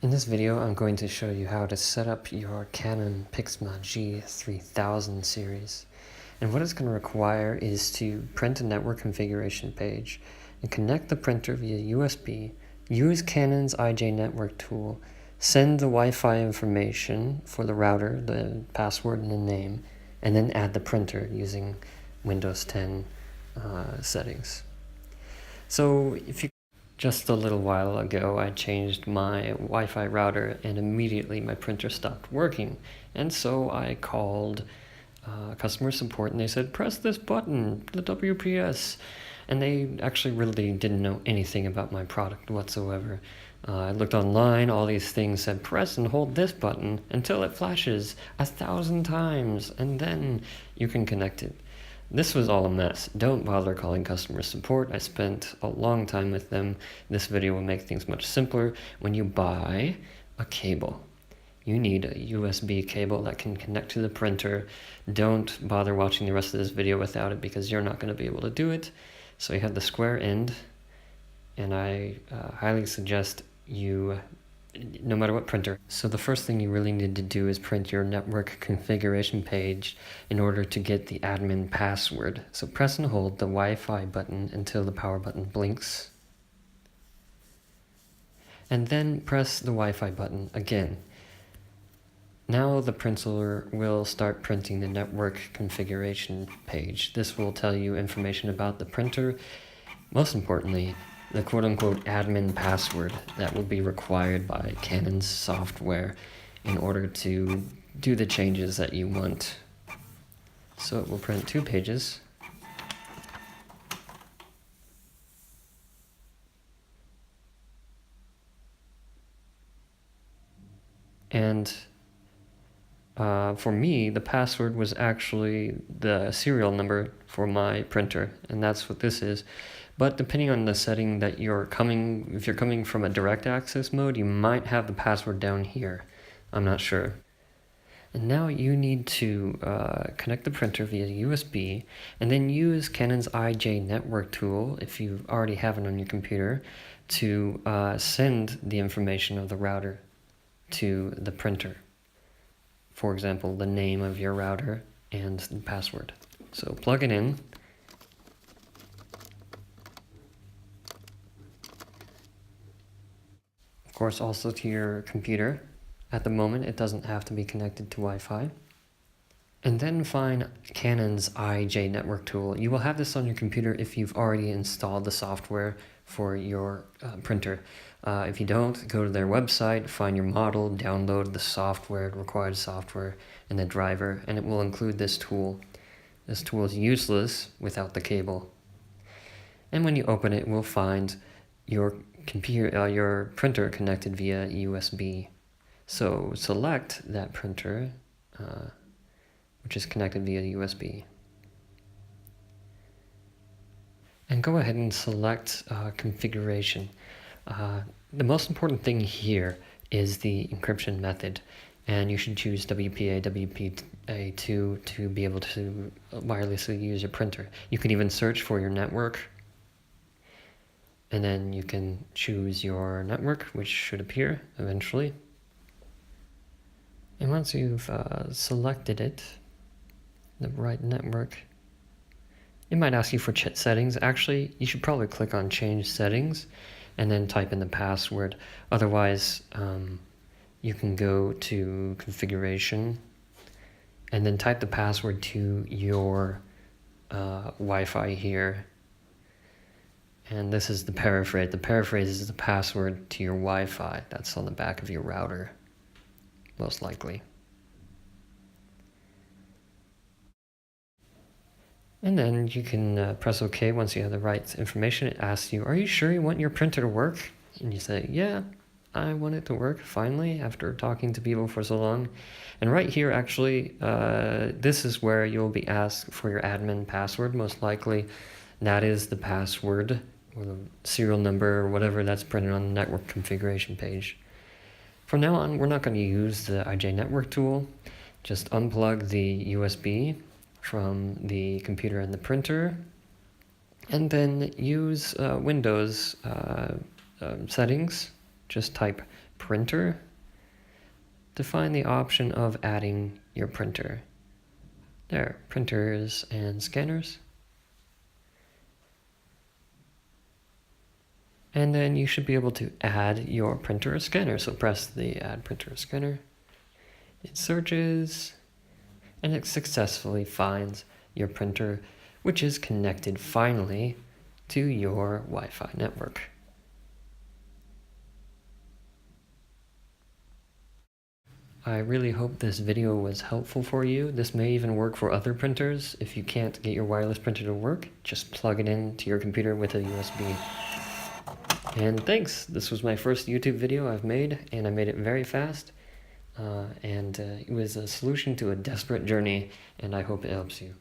In this video, I'm going to show you how to set up your Canon Pixma G3000 series. And what it's going to require is to print a network configuration page and connect the printer via USB, use Canon's IJ network tool, send the Wi-Fi information for the router, the password and the name, and then add the printer using Windows 10 settings. So just a little while ago, I changed my Wi-Fi router and immediately my printer stopped working. And so I called customer support and they said, press this button, the WPS. And they actually really didn't know anything about my product whatsoever. I looked online, all these things said, press and hold this button until it flashes 1,000 times and then you can connect it. This was all a mess. Don't bother calling customer support. I spent a long time with them. This video will make things much simpler. When you buy a cable, you need a USB cable that can connect to the printer. Don't bother watching the rest of this video without it because you're not going to be able to do it. So you have the square end, and I highly suggest you, no matter what printer. So the first thing you really need to do is print your network configuration page in order to get the admin password. So press and hold the Wi-Fi button until the power button blinks. And then press the Wi-Fi button again. Now the printer will start printing the network configuration page. This will tell you information about the printer. Most importantly, the quote-unquote admin password that will be required by Canon's software in order to do the changes that you want. So it will print 2 pages. And for me, the password was actually the serial number for my printer, and that's what this is. But depending on the setting that if you're coming from a direct access mode, you might have the password down here. I'm not sure. And now you need to connect the printer via USB, and then use Canon's IJ network tool, if you already have it on your computer, to send the information of the router to the printer. For example, the name of your router and the password. So plug it in. Of course, also to your computer. At the moment, it doesn't have to be connected to Wi-Fi. And then find Canon's IJ network tool. You will have this on your computer if you've already installed the software for your printer. If you don't, go to their website, find your model, download the software, required software, and the driver, and it will include this tool. This tool is useless without the cable. And when you open it, we'll find your printer connected via USB. So select that printer, which is connected via USB. And go ahead and select configuration. The most important thing here is the encryption method, and you should choose WPA, WPA2 to be able to wirelessly use your printer. You can even search for your network, and then you can choose your network, which should appear eventually. And once you've selected it, the right network, it might ask you for settings. Actually, you should probably click on change settings and then type in the password. Otherwise, you can go to configuration and then type the password to your Wi-Fi here. And this is the paraphrase. The paraphrase is the password to your Wi-Fi. That's on the back of your router, most likely. And then you can press OK once you have the right information. It asks you, are you sure you want your printer to work? And you say, yeah, I want it to work, finally, after talking to people for so long. And right here, actually, this is where you'll be asked for your admin password, most likely. That is the password, or the serial number, or whatever that's printed on the network configuration page. From now on, we're not going to use the IJ network tool. Just unplug the USB from the computer and the printer, and then use Windows settings. Just type printer to find the option of adding your printer. There, printers and scanners. And then you should be able to add your printer or scanner. So press the add printer or scanner. It searches and it successfully finds your printer, which is connected finally to your Wi-Fi network. I really hope this video was helpful for you. This may even work for other printers. If you can't get your wireless printer to work, just plug it into your computer with a USB. And thanks! This was my first YouTube video I've made, and I made it very fast. It was a solution to a desperate journey, and I hope it helps you.